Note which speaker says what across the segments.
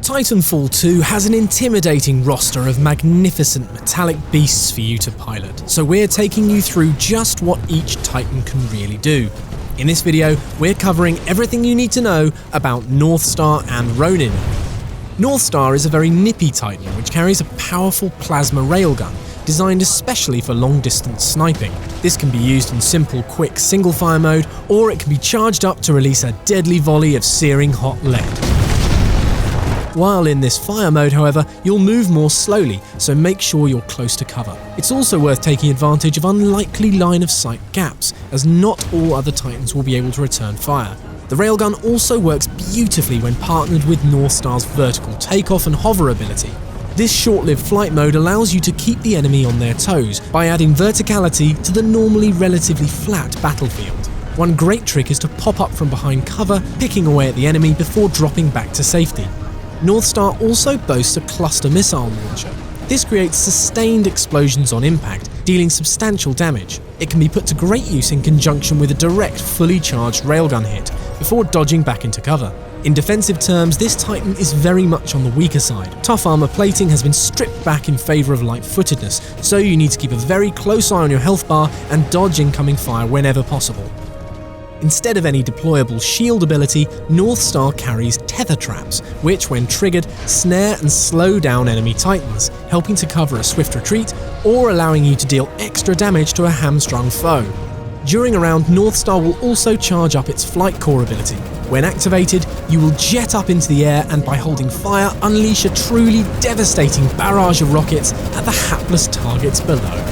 Speaker 1: Titanfall 2 has an intimidating roster of magnificent metallic beasts for you to pilot, so we're taking you through just what each Titan can really do. In this video, we're covering everything you need to know about Northstar and Ronin. Northstar is a very nippy Titan which carries a powerful plasma railgun designed especially for long-distance sniping. This can be used in simple, quick single-fire mode, or it can be charged up to release a deadly volley of searing hot lead. While in this fire mode, however, you'll move more slowly, so make sure you're close to cover. It's also worth taking advantage of unlikely line-of-sight gaps, as not all other Titans will be able to return fire. The railgun also works beautifully when partnered with Northstar's vertical takeoff and hover ability. This short-lived flight mode allows you to keep the enemy on their toes by adding verticality to the normally relatively flat battlefield. One great trick is to pop up from behind cover, picking away at the enemy before dropping back to safety. Northstar also boasts a cluster missile launcher. This creates sustained explosions on impact, dealing substantial damage. It can be put to great use in conjunction with a direct, fully charged railgun hit, before dodging back into cover. In defensive terms, this Titan is very much on the weaker side. Tough armor plating has been stripped back in favour of light-footedness, so you need to keep a very close eye on your health bar and dodge incoming fire whenever possible. Instead of any deployable shield ability, Northstar carries tether traps, which, when triggered, snare and slow down enemy Titans, helping to cover a swift retreat or allowing you to deal extra damage to a hamstrung foe. During a round, Northstar will also charge up its flight core ability. When activated, you will jet up into the air and, by holding fire, unleash a truly devastating barrage of rockets at the hapless targets below.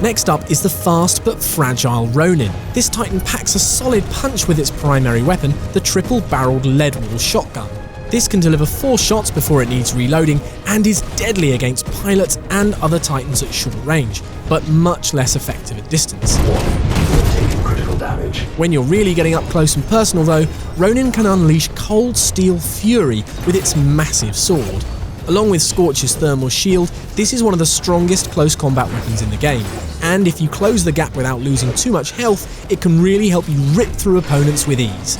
Speaker 1: Next up is the fast but fragile Ronin. This Titan packs a solid punch with its primary weapon, the triple-barreled lead-wall shotgun. This can deliver 4 shots before it needs reloading and is deadly against pilots and other Titans at short range, but much less effective at distance.
Speaker 2: Critical damage.
Speaker 1: When you're really getting up close and personal though, Ronin can unleash cold steel fury with its massive sword. Along with Scorch's thermal shield, this is one of the strongest close combat weapons in the game, and if you close the gap without losing too much health, it can really help you rip through opponents with ease.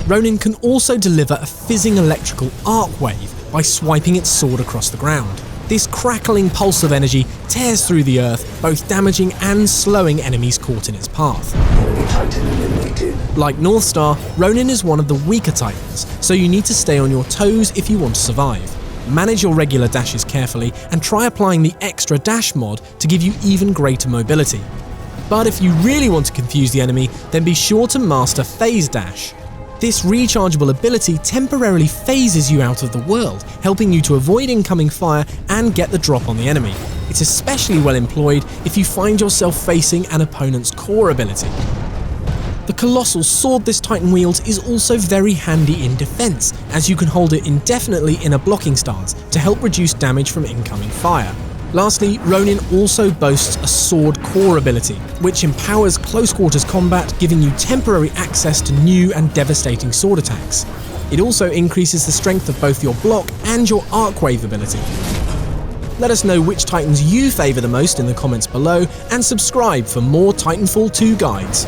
Speaker 1: Ronin can also deliver a fizzing electrical arc wave by swiping its sword across the ground. This crackling pulse of energy tears through the earth, both damaging and slowing enemies caught in its path. Like Northstar, Ronin is one of the weaker Titans, so you need to stay on your toes if you want to survive. Manage your regular dashes carefully and try applying the extra dash mod to give you even greater mobility. But if you really want to confuse the enemy, then be sure to master Phase Dash. This rechargeable ability temporarily phases you out of the world, helping you to avoid incoming fire and get the drop on the enemy. It's especially well employed if you find yourself facing an opponent's core ability. The Colossal Sword this Titan wields is also very handy in defense, as you can hold it indefinitely in a blocking stance to help reduce damage from incoming fire. Lastly, Ronin also boasts a sword core ability, which empowers close quarters combat, giving you temporary access to new and devastating sword attacks. It also increases the strength of both your block and your arc wave ability. Let us know which Titans you favour the most in the comments below, and subscribe for more Titanfall 2 guides.